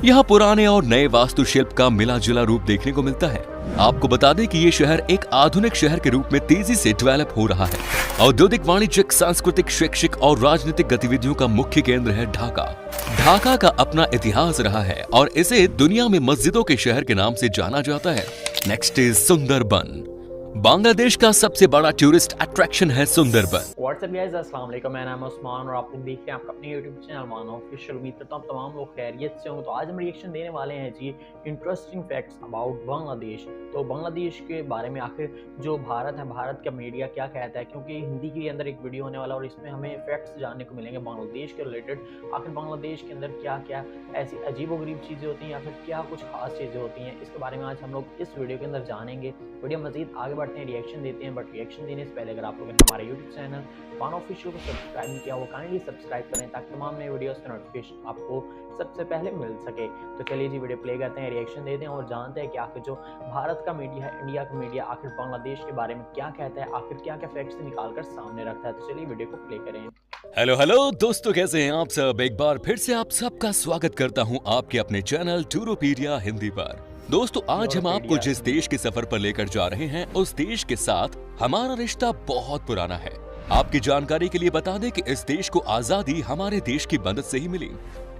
यहाँ पुराने और नए वास्तुशिल्प का मिला जुला रूप देखने को मिलता है। आपको बता दें कि ये शहर एक आधुनिक शहर के रूप में तेजी से डेवलप हो रहा है। औद्योगिक, वाणिज्यिक, सांस्कृतिक, शैक्षिक और राजनीतिक गतिविधियों का मुख्य केंद्र है ढाका। ढाका का अपना इतिहास रहा है और इसे दुनिया में मस्जिदों के शहर के नाम से जाना जाता है। Next is Sundarban. बांग्लादेश का सबसे बड़ा टूरिस्ट अट्रैक्शन है सुंदरबन। व्हाट्सअप गाइस, अस्सलाम वालेकुम, मैं नाम है उस्मान और आप लोग देख रहे हैं आपका अपने यूट्यूब चैनल मानो ऑफिशियल। उम्मीद करता हूँ तमाम लोग खैरियत से हों। तो आज हम रिएक्शन देने वाले हैं जी इंटरेस्टिंग फैक्ट्स अबाउट बांग्लादेश। तो बांग्लादेश के बारे में आखिर जो भारत है, भारत का मीडिया क्या कहता है, क्योंकि हिंदी के अंदर एक वीडियो होने वाला और इसमें हमें फैक्ट्स जानने को मिलेंगे बांग्लादेश के रिलेटेड। आखिर बांग्लादेश के अंदर क्या क्या ऐसी अजीबोगरीब चीज़ें होती हैं या फिर क्या कुछ खास चीज़ें होती हैं, इसके बारे में आज हम लोग इस वीडियो के अंदर जानेंगे। वीडियो मजीद आगे बढ़ते हैं, रिएक्शन देते हैं। बट रिएक्शन देने से पहले अगर आप लोगों ने हमारे यूट्यूब चैनल मानो ऑफिशियल को सब्सक्राइब नहीं किया, वो काइंडली सब्सक्राइब करें ताकि तमाम नए वीडियोस का नोटिफिकेशन आपको सबसे पहले मिल सके। तो चलिए जी वीडियो प्ले करते हैं, रिएक्शन देते हैं और जानते हैं कि आखिर जो भारत का मीडिया है, इंडिया का मीडिया आखिर बांग्लादेश के बारे में क्या कहता है, आखिर क्या क्या फैक्ट्स निकाल कर सामने रखता है। तो चलिए वीडियो को प्ले करें। हेलो दोस्तों, कैसे हैं आप सब। एक बार फिर से आप सबका स्वागत करता हूं आपके अपने चैनल टूरोपीडिया हिंदी पर। दोस्तों, आज हम आपको जिस देश के सफर पर लेकर जा रहे हैं उस देश के साथ हमारा रिश्ता बहुत पुराना है। आपकी जानकारी के लिए बता दें कि इस देश को आजादी हमारे देश की मदद से ही मिली।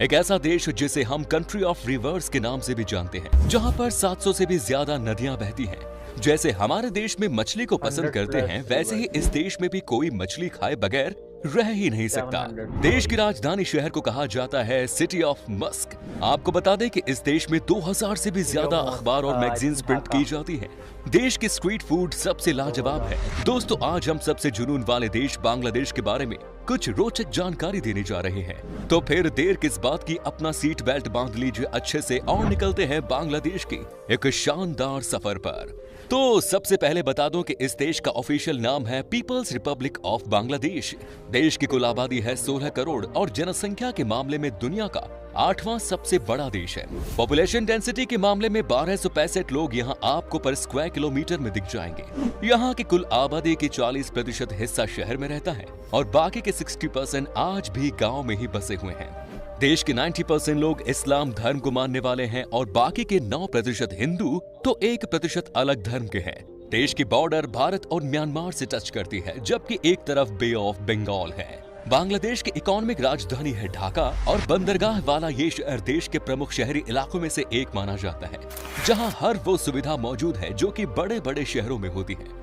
एक ऐसा देश जिसे हम कंट्री ऑफ रिवर्स के नाम से भी जानते हैं, जहां पर 700 से भी ज्यादा नदियां बहती हैं। जैसे हमारे देश में मछली को पसंद करते हैं, वैसे ही इस देश में भी कोई मछली खाए बगैर रह ही नहीं सकता। देश की राजधानी शहर को कहा जाता है सिटी ऑफ मस्क। आपको बता दें कि इस देश में 2000 से भी ज्यादा अखबार और मैगजीन्स प्रिंट की जाती हैं। देश की स्ट्रीट फूड सबसे लाजवाब है। दोस्तों, आज हम सबसे जुनून वाले देश बांग्लादेश के बारे में कुछ रोचक जानकारी देने जा रहे हैं। तो फिर देर किस बात की, अपना सीट बेल्ट बांध लीजिए अच्छे से और निकलते हैं बांग्लादेश के एक शानदार सफर पर। तो सबसे पहले बता दूं कि इस देश का ऑफिशियल नाम है पीपल्स रिपब्लिक ऑफ बांग्लादेश। देश की कुल आबादी है 16 करोड़ और जनसंख्या के मामले में दुनिया का 8वां सबसे बड़ा देश है। पॉपुलेशन डेंसिटी के मामले में 1265 लोग यहाँ आपको पर स्क्वायर किलोमीटर में दिख जाएंगे। यहाँ की कुल आबादी की 40% हिस्सा शहर में रहता है और बाकी के 60% आज भी गाँव में ही बसे हुए हैं। देश के 90% लोग इस्लाम धर्म को मानने वाले हैं और बाकी के 9% हिंदू तो 1% अलग धर्म के हैं। देश की बॉर्डर भारत और म्यांमार से टच करती है, जबकि एक तरफ बे ऑफ बंगाल है। बांग्लादेश की इकोनॉमिक राजधानी है ढाका और बंदरगाह वाला ये शहर देश के प्रमुख शहरी इलाकों में से एक माना जाता है, जहां हर वो सुविधा मौजूद है जो कि बड़े बड़े शहरों में होती है।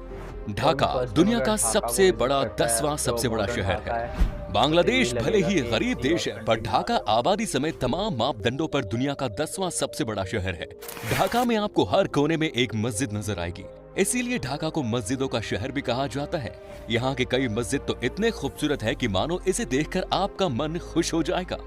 ढाका दुनिया का सबसे बड़ा 10वां सबसे बड़ा शहर है। बांग्लादेश भले ही गरीब देश है, पर ढाका आबादी समेत तमाम मापदंडों पर दुनिया का 10वां सबसे बड़ा शहर है। ढाका में आपको हर कोने में एक मस्जिद नजर आएगी, इसीलिए ढाका को मस्जिदों का शहर भी कहा जाता है। यहाँ के कई मस्जिद तो इतने खूबसूरत है कि मानो इसे देखकर आपका मन खुश हो जाएगा।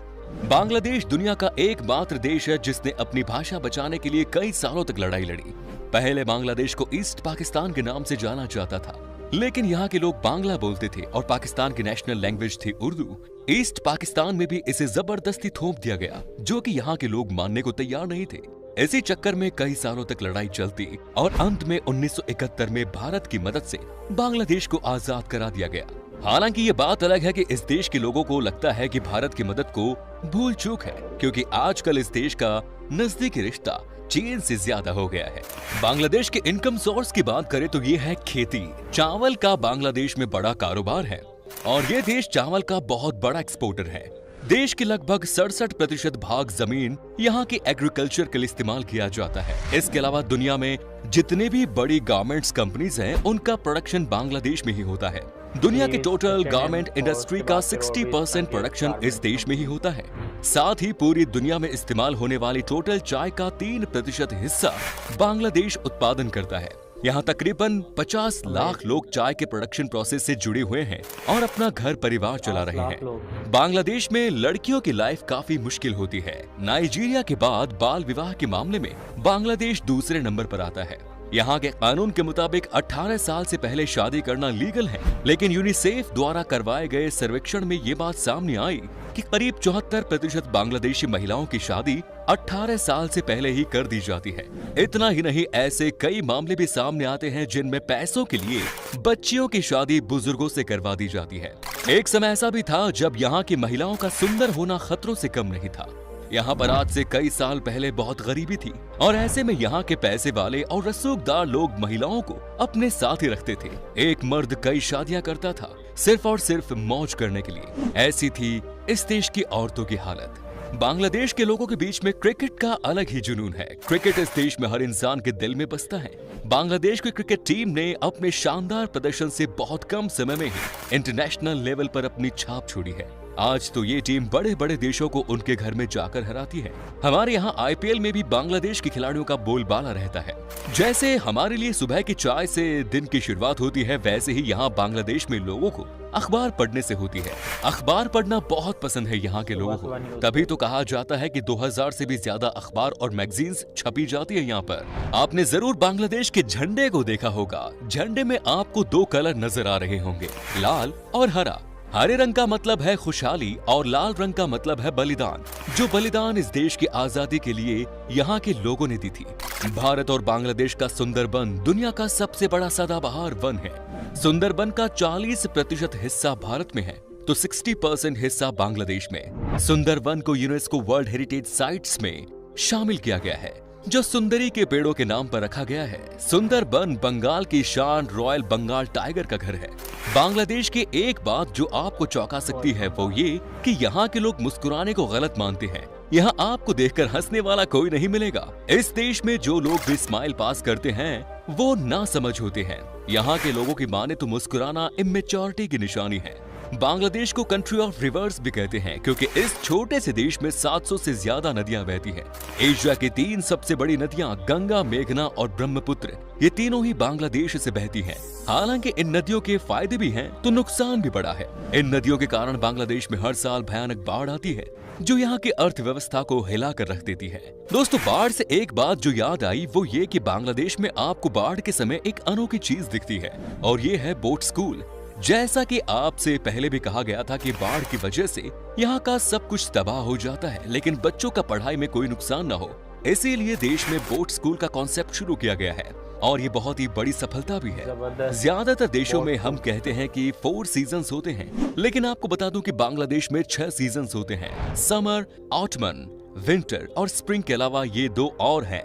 बांग्लादेश दुनिया का एकमात्र देश है जिसने अपनी भाषा बचाने के लिए कई सालों तक लड़ाई लड़ी। पहले बांग्लादेश को ईस्ट पाकिस्तान के नाम से जाना जाता था, लेकिन यहाँ के लोग बांग्ला बोलते थे और पाकिस्तान की नेशनल लैंग्वेज थी उर्दू। ईस्ट पाकिस्तान में भी इसे जबरदस्ती थोप दिया गया, जो कि यहाँ के लोग मानने को तैयार नहीं थे। इसी चक्कर में कई सालों तक लड़ाई चलती और अंत में 1971 में भारत की मदद से बांग्लादेश को आजाद करा दिया गया। हालांकि ये बात अलग है कि इस देश के लोगों को लगता है कि भारत की मदद को भूल चूक है, क्योंकि आजकल इस देश का नजदीकी रिश्ता चीन से ज्यादा हो गया है। बांग्लादेश के इनकम सोर्स की बात करें तो ये है खेती। चावल का बांग्लादेश में बड़ा कारोबार है और ये देश चावल का बहुत बड़ा एक्सपोर्टर है। देश के लगभग 67% भाग जमीन यहाँ के एग्रीकल्चर के लिए इस्तेमाल किया जाता है। इसके अलावा दुनिया में जितने भी बड़ी गारमेंट्स कंपनीज हैं, उनका प्रोडक्शन बांग्लादेश में ही होता है। दुनिया के टोटल गारमेंट इंडस्ट्री का 60% प्रोडक्शन इस देश में ही होता है। साथ ही पूरी दुनिया में इस्तेमाल होने वाली टोटल चाय का 3% हिस्सा बांग्लादेश उत्पादन करता है। यहाँ तकरीबन 50 लाख लोग चाय के प्रोडक्शन प्रोसेस से जुड़े हुए हैं और अपना घर परिवार चला रहे हैं। बांग्लादेश में लड़कियों की लाइफ काफी मुश्किल होती है। नाइजीरिया के बाद बाल विवाह के मामले में बांग्लादेश दूसरे नंबर पर आता है। यहाँ के कानून के मुताबिक 18 साल से पहले शादी करना लीगल है, लेकिन यूनिसेफ द्वारा करवाए गए सर्वेक्षण में ये बात सामने आई कि करीब 74% बांग्लादेशी महिलाओं की शादी 18 साल से पहले ही कर दी जाती है। इतना ही नहीं, ऐसे कई मामले भी सामने आते हैं जिनमें पैसों के लिए बच्चियों की शादी बुजुर्गों से करवा दी जाती है। एक समय ऐसा भी था जब यहाँ की महिलाओं का सुंदर होना खतरों से कम नहीं था। यहाँ पर आज से कई साल पहले बहुत गरीबी थी और ऐसे में यहाँ के पैसे वाले और रसूखदार लोग महिलाओं को अपने साथ ही रखते थे। एक मर्द कई शादियां करता था सिर्फ और सिर्फ मौज करने के लिए। ऐसी थी इस देश की औरतों की हालत। बांग्लादेश के लोगों के बीच में क्रिकेट का अलग ही जुनून है। क्रिकेट इस देश में हर इंसान के दिल में बसता है। बांग्लादेश की क्रिकेट टीम ने अपने शानदार प्रदर्शन से बहुत कम समय में ही इंटरनेशनल लेवल पर अपनी छाप छोड़ी है। आज तो ये टीम बड़े बड़े देशों को उनके घर में जाकर हराती है। हमारे यहाँ आईपीएल में भी बांग्लादेश के खिलाड़ियों का बोलबाला रहता है। जैसे हमारे लिए सुबह की चाय से दिन की शुरुआत होती है, वैसे ही यहाँ बांग्लादेश में लोगों को अखबार पढ़ने से होती है। अखबार पढ़ना बहुत पसंद है यहाँ के लोगों को, तभी तो कहा जाता है कि 2000 से भी ज्यादा अखबार और मैगजीन्स छपी जाती है यहाँ पर। आपने जरूर बांग्लादेश के झंडे को देखा होगा। झंडे में आपको दो कलर नजर आ रहे होंगे, लाल और हरा। हरे रंग का मतलब है खुशहाली और लाल रंग का मतलब है बलिदान, जो बलिदान इस देश की आजादी के लिए यहाँ के लोगों ने दी थी। भारत और बांग्लादेश का सुंदरबन दुनिया का सबसे बड़ा सदाबहार वन है। सुंदरबन का 40% हिस्सा भारत में है तो 60% हिस्सा बांग्लादेश में। सुंदरबन को यूनेस्को वर्ल्ड हेरिटेज साइट्स में शामिल किया गया है, जो सुंदरी के पेड़ों के नाम पर रखा गया है। सुंदरबन बंगाल की शान रॉयल बंगाल टाइगर का घर है। बांग्लादेश की एक बात जो आपको चौंका सकती है वो ये कि यहाँ के लोग मुस्कुराने को गलत मानते हैं। यहाँ आपको देखकर हंसने वाला कोई नहीं मिलेगा। इस देश में जो लोग भी स्माइल पास करते हैं वो ना समझ होते हैं। यहाँ के लोगों की माने तो मुस्कुराना इमेच्योरिटी की निशानी है। बांग्लादेश को कंट्री ऑफ रिवर्स भी कहते हैं क्योंकि इस छोटे से देश में 700 से ज्यादा नदियां बहती हैं। एशिया की 3 सबसे बड़ी नदियां गंगा, मेघना और ब्रह्मपुत्र, ये तीनों ही बांग्लादेश से बहती हैं। हालांकि इन नदियों के फायदे भी हैं तो नुकसान भी बड़ा है। इन नदियों के कारण बांग्लादेश में हर साल भयानक बाढ़ आती है जो यहाँ की अर्थव्यवस्था को हिला कर रख देती है। दोस्तों, बाढ़ से एक बात जो याद आई वो ये कि बांग्लादेश में आपको बाढ़ के समय एक अनोखी चीज दिखती है और ये है बोट स्कूल। जैसा कि आपसे पहले भी कहा गया था कि बाढ़ की वजह से यहाँ का सब कुछ तबाह हो जाता है, लेकिन बच्चों का पढ़ाई में कोई नुकसान न हो, इसीलिए देश में बोट स्कूल का कॉन्सेप्ट शुरू किया गया है और ये बहुत ही बड़ी सफलता भी है। ज्यादातर देशों में हम कहते हैं कि 4 सीजन्स होते हैं, लेकिन आपको बता दूं कि बांग्लादेश में 6 सीजन्स होते हैं। समर, ऑटमन, विंटर और स्प्रिंग के अलावा ये 2 और हैं,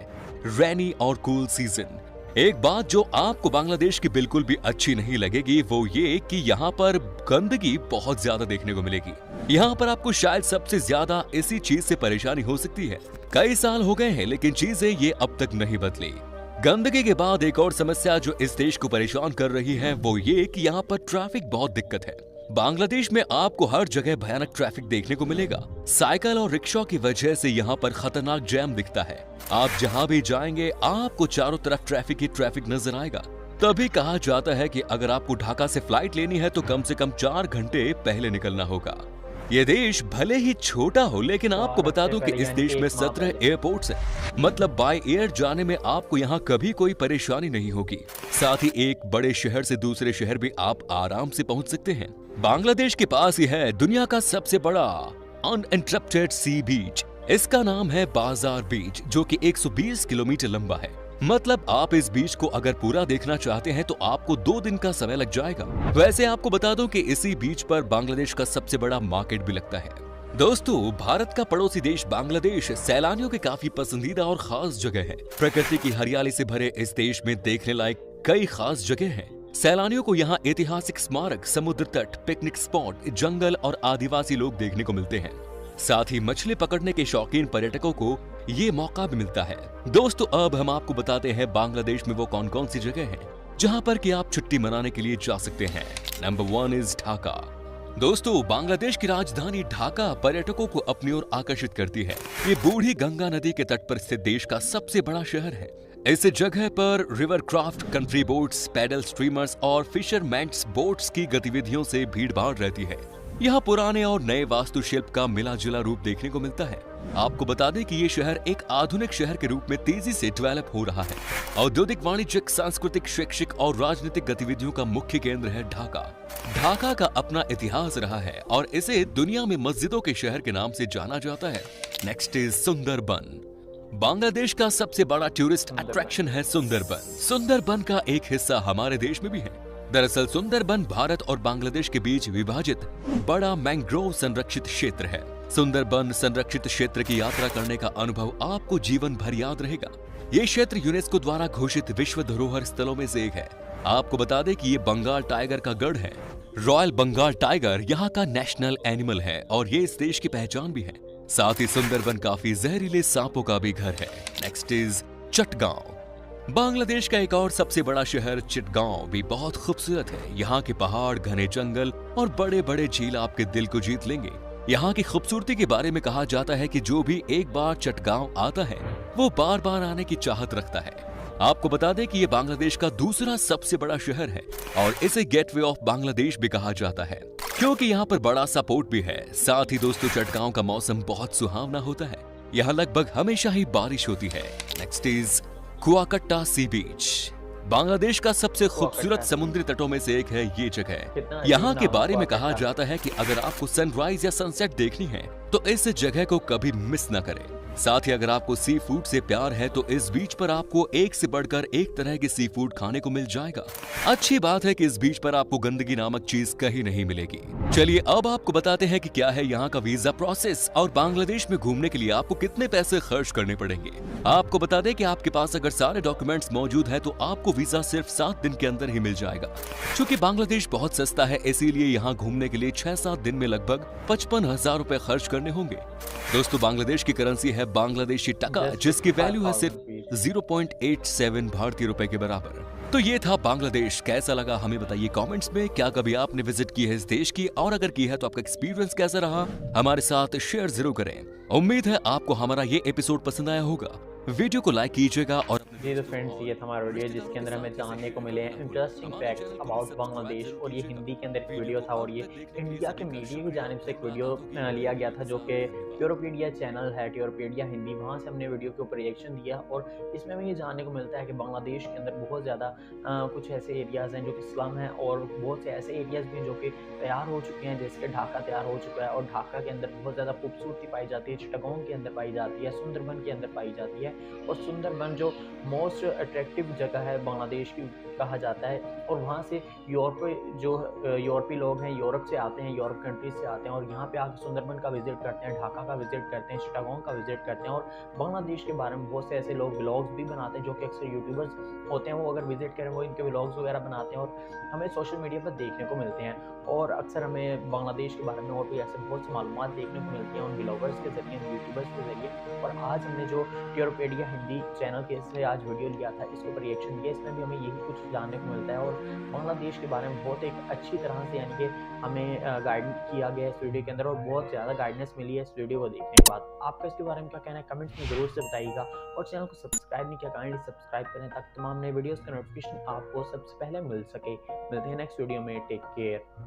रेनी और कूल सीजन। एक बात जो आपको बांग्लादेश की बिल्कुल भी अच्छी नहीं लगेगी वो ये कि यहाँ पर गंदगी बहुत ज्यादा देखने को मिलेगी। यहाँ पर आपको शायद सबसे ज्यादा इसी चीज से परेशानी हो सकती है। कई साल हो गए हैं लेकिन चीजें ये अब तक नहीं बदली। गंदगी के बाद एक और समस्या जो इस देश को परेशान कर रही है वो ये कि यहाँ पर ट्रैफिक बहुत दिक्कत है। बांग्लादेश में आपको हर जगह भयानक ट्रैफिक देखने को मिलेगा। साइकिल और रिक्शा की वजह से यहाँ पर खतरनाक जैम दिखता है। आप जहाँ भी जाएंगे आपको चारों तरफ ट्रैफिक ही ट्रैफिक नजर आएगा। तभी कहा जाता है कि अगर आपको ढाका से फ्लाइट लेनी है तो कम से कम 4 घंटे पहले निकलना होगा। ये देश भले ही छोटा हो लेकिन आपको बता दूं कि इस देश में 17 एयरपोर्ट्स हैं। मतलब बाय एयर जाने में आपको यहाँ कभी कोई परेशानी नहीं होगी। साथ ही एक बड़े शहर से दूसरे शहर भी आप आराम से पहुंच सकते हैं। बांग्लादेश के पास ही है दुनिया का सबसे बड़ा अनइंटरप्टेड सी बीच। इसका नाम है बाजार बीच, जो कि 120 किलोमीटर लंबा है। मतलब आप इस बीच को अगर पूरा देखना चाहते हैं तो आपको 2 दिन का समय लग जाएगा। वैसे आपको बता दूं कि इसी बीच पर बांग्लादेश का सबसे बड़ा मार्केट भी लगता है। दोस्तों, भारत का पड़ोसी देश बांग्लादेश सैलानियों की काफी पसंदीदा और खास जगह है। प्रकृति की हरियाली से भरे इस देश में देखने लायक कई खास जगह हैं। सैलानियों को यहाँ ऐतिहासिक स्मारक, समुद्र तट, पिकनिक स्पॉट, जंगल और आदिवासी लोग देखने को मिलते हैं। साथ ही मछली पकड़ने के शौकीन पर्यटकों को ये मौका भी मिलता है। दोस्तों, अब हम आपको बताते हैं बांग्लादेश में वो कौन कौन सी जगह है जहाँ पर कि आप छुट्टी मनाने के लिए जा सकते हैं। Number 1 is Dhaka. दोस्तों, बांग्लादेश की राजधानी ढाका पर्यटकों को अपनी ओर आकर्षित करती है। ये बूढ़ी गंगा नदी के तट पर स्थित देश का सबसे बड़ा शहर है। इस जगह पर river craft, country boats, paddle streamers और फिशरमैन्स बोट्स की गतिविधियों से भीड़ भाड़ रहती है। यहाँ पुराने और नए वास्तुशिल्प का मिला जुला रूप देखने को मिलता है। आपको बता दें कि ये शहर एक आधुनिक शहर के रूप में तेजी से डेवलप हो रहा है। औद्योगिक, वाणिज्यिक, सांस्कृतिक, शैक्षिक और राजनीतिक गतिविधियों का मुख्य केंद्र है ढाका। ढाका का अपना इतिहास रहा है और इसे दुनिया में मस्जिदों के शहर के नाम से जाना जाता है। Next is Sundarban. बांग्लादेश का सबसे बड़ा टूरिस्ट अट्रैक्शन है सुंदरबन। सुंदरबन का एक हिस्सा हमारे देश में भी है। दरअसल सुंदरबन भारत और बांग्लादेश के बीच विभाजित बड़ा मैंग्रोव संरक्षित क्षेत्र है। सुंदरबन संरक्षित क्षेत्र की यात्रा करने का अनुभव आपको जीवन भर याद रहेगा। ये क्षेत्र यूनेस्को द्वारा घोषित विश्व धरोहर स्थलों में से एक है। आपको बता दें कि ये बंगाल टाइगर का गढ़ है। रॉयल बंगाल टाइगर यहाँ का नेशनल एनिमल है और ये इस देश की पहचान भी है। साथ ही सुंदरबन काफी जहरीले सांपों का भी घर है। Next is Chittagong. बांग्लादेश का एक और सबसे बड़ा शहर चिटगांव भी बहुत खूबसूरत है। यहाँ के पहाड़, घने जंगल और बड़े बड़े झील आपके दिल को जीत लेंगे। यहाँ की खूबसूरती के बारे में कहा जाता है कि जो भी एक बार चिटगांव आता है वो बार बार आने की चाहत रखता है। आपको बता दें कि ये बांग्लादेश का दूसरा सबसे बड़ा शहर है और इसे गेटवे ऑफ बांग्लादेश भी कहा जाता है क्योंकि यहाँ पर बड़ा सा पोर्ट भी है। साथ ही दोस्तों चिटगांव का मौसम बहुत सुहावना होता है। यहाँ लगभग हमेशा ही बारिश होती है। नेक्स्ट इज कुआकट्टा सी बीच। बांग्लादेश का सबसे खूबसूरत समुद्री तटों में से एक है ये जगह। यहाँ के बारे में कहा जाता है कि अगर आपको सनराइज या सनसेट देखनी है तो इस जगह को कभी मिस न करें। साथ ही अगर आपको सी फूड से प्यार है तो इस बीच पर आपको एक से बढ़कर एक तरह के सी फूड खाने को मिल जाएगा। अच्छी बात है कि इस बीच पर आपको गंदगी नामक चीज कहीं नहीं मिलेगी। चलिए अब आपको बताते हैं कि क्या है यहाँ का वीजा प्रोसेस और बांग्लादेश में घूमने के लिए आपको कितने पैसे खर्च करने पड़ेंगे। आपको बता दें कि आपके पास अगर सारे डॉक्यूमेंट्स मौजूद है तो आपको वीजा सिर्फ 7 दिन के अंदर ही मिल जाएगा। क्योंकि बांग्लादेश बहुत सस्ता है इसीलिए यहाँ घूमने के लिए 6-7 दिन में लगभग 55,000 रुपए खर्च करने होंगे। दोस्तों बांग्लादेश की करेंसी है बांग्लादेशी टका जिसकी वैल्यू है सिर्फ 0.87 भारतीय रुपए के बराबर। तो ये था बांग्लादेश। कैसा लगा हमें बताइए कमेंट्स में। क्या कभी आपने विजिट की है इस देश की, और अगर की है तो आपका एक्सपीरियंस कैसा रहा हमारे साथ शेयर जरूर करें। उम्मीद है आपको हमारा ये एपिसोड पसंद आया होगा। वीडियो को लाइक कीजिएगा और जी तो फ्रेंड्स ये था हमारा वीडियो जिसके अंदर हमें जानने को मिले हैं इंटरेस्टिंग फैक्ट्स अबाउट बांग्लादेश। और ये हिंदी के अंदर एक वीडियो था और ये इंडिया के मीडिया की जानिब से एक वीडियो लिया गया था जो कि ट्यूरोपीडिया चैनल है, ट्यूरोपीडिया हिंदी, वहाँ से हमने वीडियो के ऊपर रिएक्शन दिया। और इसमें हमें ये जानने को मिलता है कि बांग्लादेश के अंदर बहुत ज़्यादा कुछ ऐसे एरियाज़ हैं जो कि स्लम हैं और बहुत से ऐसे एरियाज़ भी हैं जो कि तैयार हो चुके हैं, जैसे कि ढाका तैयार हो चुका है और ढाका के अंदर बहुत ज़्यादा खूबसूरती पाई जाती है, चिटागोंग के अंदर पाई जाती है, सुंदरबन के अंदर पाई जाती है। और सुंदरबन जो मोस्ट अट्रैक्टिव जगह है बांग्लादेश की कहा जाता है। और वहाँ से यूरोपीय लोग हैं, यूरोप से आते हैं, यूरोप कंट्रीज से आते हैं और यहाँ पे आके सुंदरबन का विजिट करते हैं, ढाका का विजिट करते हैं, चिटागोंग का विजिट करते हैं। और बांग्लादेश के बारे में बहुत से ऐसे लोग व्लॉग्स भी बनाते हैं जो कि अक्सर यूट्यूबर्स होते हैं, वो अगर विजिट करें वो इनके व्लॉग्स वगैरह बनाते हैं और हमें सोशल मीडिया पर देखने को मिलते हैं। और अक्सर हमें बांग्लादेश के बारे में और भी ऐसे बहुत सी मालूमात देखने को मिलती हैं उन व्लॉगर्स के जरिए, यूट्यूबर्स के जरिए। और आज हमने जो ट्यूरोपीडिया हिंदी चैनल के से आज वीडियो लिया था, इसके ऊपर रिएक्शन दिया, इसमें भी हमें यही कुछ जानने को मिलता है। और बांग्लादेश के बारे में बहुत एक अच्छी तरह से यानी कि हमें गाइड किया गया इस वीडियो के अंदर और बहुत ज़्यादा गाइडेंस मिली है इस वीडियो को देखने के बाद। आपका इसके बारे में क्या कहना है कमेंट्स में ज़रूर से बताइएगा। और चैनल को सब्सक्राइब नहीं किया काइंडली सब्सक्राइब करें ताकि तमाम नए वीडियोज़ का नोटिफिकेशन आपको सबसे पहले मिल सके। मिलते हैं नेक्स्ट वीडियो में, टेक केयर।